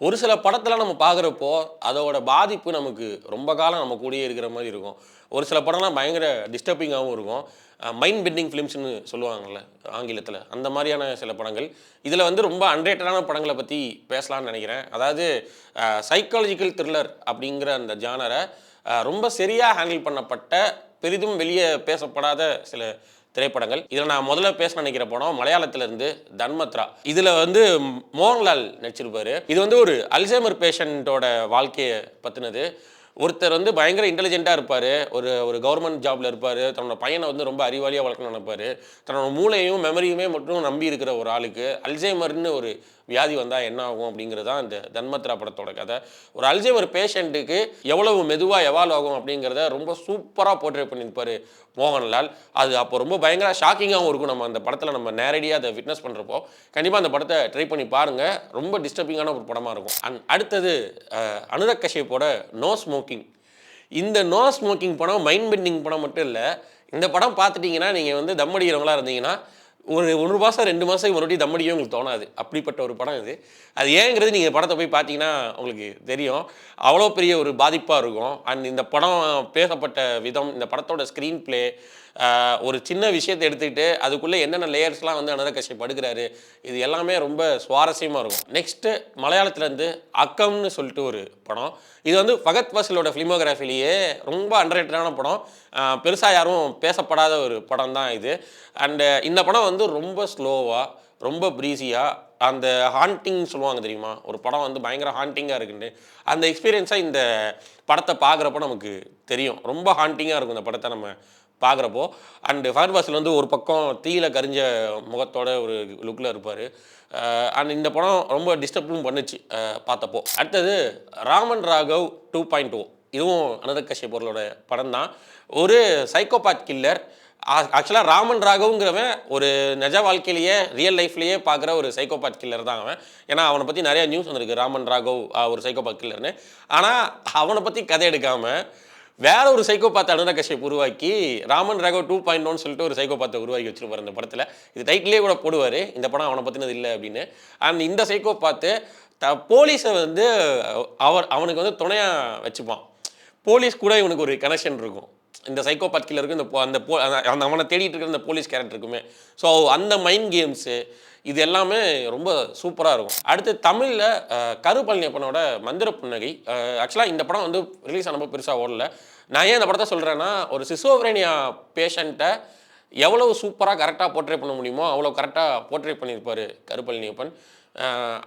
ஒரு சில படத்தெல்லாம் நம்ம பார்க்குறப்போ, அதோட பாதிப்பு நமக்கு ரொம்ப காலம் நம்ம கூடயே இருக்கிற மாரி இருக்கும். ஒரு சில படம்லாம் பயங்கர டிஸ்டர்பிங்காவும் இருக்கும். மைண்ட் பெண்டிங் ஃபிலிம்ஸ்ன்னு சொல்லுவாங்கல்ல ஆங்கிலத்தில. அந்த மாரியான சில படங்கள். இதில வந்து ரொம்ப அன்ரேட்டடான படங்கள பத்தி பேசலான்னு நெனைக்கிறேன். அதாவது சைக்காலஜிக்கல் த்ரில்லர் அப்படிங்கிற அந்த ஜானர ரொம்ப சரியா ஹேண்டில் பண்ணப்பட்ட, பெரிதும் வெளிய பேசப்படாத சில திரைப்படங்கள். இதில நான் முதல்ல பேச நினைக்கிற படம் மலையாளத்தில இருந்து தன்மத்ரா. இதில வந்து மோகன்லால் நடிச்சிருப்பாரு. இது வந்து ஒரு அல்சைமர் பேஷண்டோட வாழ்க்கைய பத்தினது. ஒருத்தர் வந்து பயங்கர இன்டெலிஜென்ட்டா இருப்பாரு. ஒரு ஒரு கவர்ன்மென்ட் ஜாப்ல இருப்பாரு. தன்னோட பையன வந்து ரொம்ப அறிவாளியா வளர்க்கணும்னு நெனைப்பாரு. தன்னோட மூளையையும், மெமரியுமே மட்டும் நம்பி இருக்கிற ஒரு ஆளுக்கு, அல்சைமர்ன்னு ஒரு வியாதி வந்தா என்ன ஆகும் அப்படிங்கிறது தான் இந்த தன்மத்ரா படத்தோட கதை. ஒரு அல்சைமர் பேஷண்ட்டுக்கு எவ்வளவு மெதுவா எவால்வ் ஆகும் அப்படிங்கிறத ரொம்ப சூப்பரா போர்ட்ரே பண்ணியிருப்பாரு மோகன்லால். அது அப்போ ரொம்ப பயங்கர ஷாக்கிங்காவும் இருக்கும். நம்ம அந்த படத்தில நம்ம நேரடியா அத விட்னஸ் பண்றப்போ. கண்டிப்பா அந்த படத்த ட்ரை பண்ணி பாருங்க. ரொம்ப டிஸ்டர்பிங்கான ஒரு படமா இருக்கும். அடுத்தது அனுராக் கஷ்யப்போட நோ ஸ்மோக்கிங். இந்த நோ ஸ்மோக்கிங் படம் மைண்ட் பெண்டிங் படம் மட்டும் இல்ல. இந்த படம் பார்த்துட்டீங்கன்னா, நீங்க வந்து தம் அடிக்கிறவங்களா இருந்தீங்கன்னா, ஒரு 1 மாசம் 2 மாசத்துக்கு மறுபடியும் தம் அடிக்கவே உங்களுக்கு தோணாது. அப்படிப்பட்ட ஒரு படம் இது. அது ஏங்கிறது நீங்க படத்த போய் பார்த்தீங்கன்னா உங்களுக்கு தெரியும். அவ்வளோ பெரிய ஒரு பாதிப்பா இருக்கும். அண்ட் இந்த படம் பேசப்பட்ட விதம், இந்த படத்தோட ஸ்க்ரீன் பிளே, ஒரு சின்ன விஷயத்த எடுத்துக்கிட்டு, அதுக்குள்ள என்னென்ன லேயர்ஸ்லாம் வந்து அனுராக் கஷ்யப் படுக்குறாரு, இது எல்லாமே ரொம்ப சுவாரஸ்யமா இருக்கும். நெக்ஸ்ட்டு மலையாளத்திலருந்து அக்கம்னு சொல்லிட்டு ஒரு படம். இது வந்து ஃபகத் ஃபாசிலோட ஃபிலிமோகிராஃபிலேயே ரொம்ப அண்டர்ரேட்டடான படம். பெருசா யாரும் பேசப்படாத ஒரு படம் தான் இது. அண்டு இந்த படம் வந்து ரொம்ப ஸ்லோவா, ரொம்ப ப்ரீஸியா, அந்த ஹாண்டிங் சொல்லுவாங்க தெரியுமா? ஒரு படம் வந்து பயங்கர ஹாண்டிங்கா இருக்குன்ட்டு. அந்த எக்ஸ்பீரியன்ஸா இந்த படத்த பார்க்குறப்போ நமக்கு தெரியும். ரொம்ப ஹாண்டிங்கா இருக்கும் இந்த படத்த நம்ம பார்க்குறப்போ. அண்டு ஃபகத் ஃபாசில் வந்து ஒரு பக்கம் தீயில கரிஞ்ச முகத்தோட ஒரு லுக்ல இருப்பாரு. அண்ட் இந்த படம் ரொம்ப டிஸ்டர்பும் பண்ணுச்சு பார்த்தப்போ. அடுத்தது ராமன் ராகவ் 2.0. இதுவும் அனுராக் கஷ்யப் அவர்களோட படம் தான். ஒரு சைக்கோபாத் கில்லர். ஆக்சுவலா ராமன் ராகவ்ங்கிறவன் ஒரு நிஜ வாழ்க்கையிலேயே, ரியல் லைஃப்லேயே பார்க்குற ஒரு சைக்கோபாத் கில்லர் தான் அவன். ஏன்னா அவன பத்தி நெறைய நியூஸ் வந்திருக்கு. ராமன் ராகவ் ஒரு சைக்கோபாத் கில்லர்ன்னு. ஆனா அவன பத்தி கதை எடுக்காம, வேற ஒரு சைக்கோபாத்த அனுராக் கஷ்யப் உருவாக்கி, ராமன் ராகவ் 2.0ன்னு சொல்லிட்டு ஒரு சைக்கோபாத்த உருவாக்கி வச்சிருப்பாரு இந்த படத்தில. இது டைட்டிலே கூட போடுவாரு. இந்த படம் அவன பத்தினது இல்ல அப்படின்னு. அண்ட் இந்த சைக்கோபாத்து போலீஸ வந்து அவனுக்கு வந்து துணையா வச்சுப்பான். போலீஸ் கூட இவனுக்கு ஒரு கனெக்ஷன் இருக்கும். இந்த சைக்கோபாத் கில்லருக்கு அந்த அவன தேடிட்டு இருக்கிற அந்த போலீஸ் கேரக்டருக்குமே. ஸோ அந்த மைண்ட் கேம்ஸு இது எல்லாமே ரொம்ப சூப்பரா இருக்கும். அடுத்து தமிழ்ல கரு பழனியப்பனோட மந்திர புன்னகை. ஆக்சுவலா இந்த படம் வந்து ரிலீஸ் ஆனப்போ பெருசா ஓடல. நான் ஏன் இந்த படத்த சொல்றேன்னா, ஒரு சிசோஃப்ரெனியா பேஷண்ட்ட எவ்வளவு சூப்பரா கரெக்ட்டா போர்ட்ரே பண்ண முடியுமோ, அவ்வளோ கரெக்ட்டா போர்ட்ரே பண்ணியிருப்பாரு கரு பழனியப்பன்.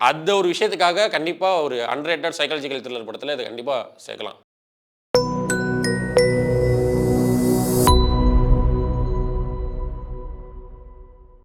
அந்த ஒரு விஷயத்துக்காக கண்டிப்பா ஒரு அண்டர்ரேட்டட் சைக்காலஜிக்கல் த்ரில்லர் படத்தில இத கண்டிப்பா சேர்க்கலாம்.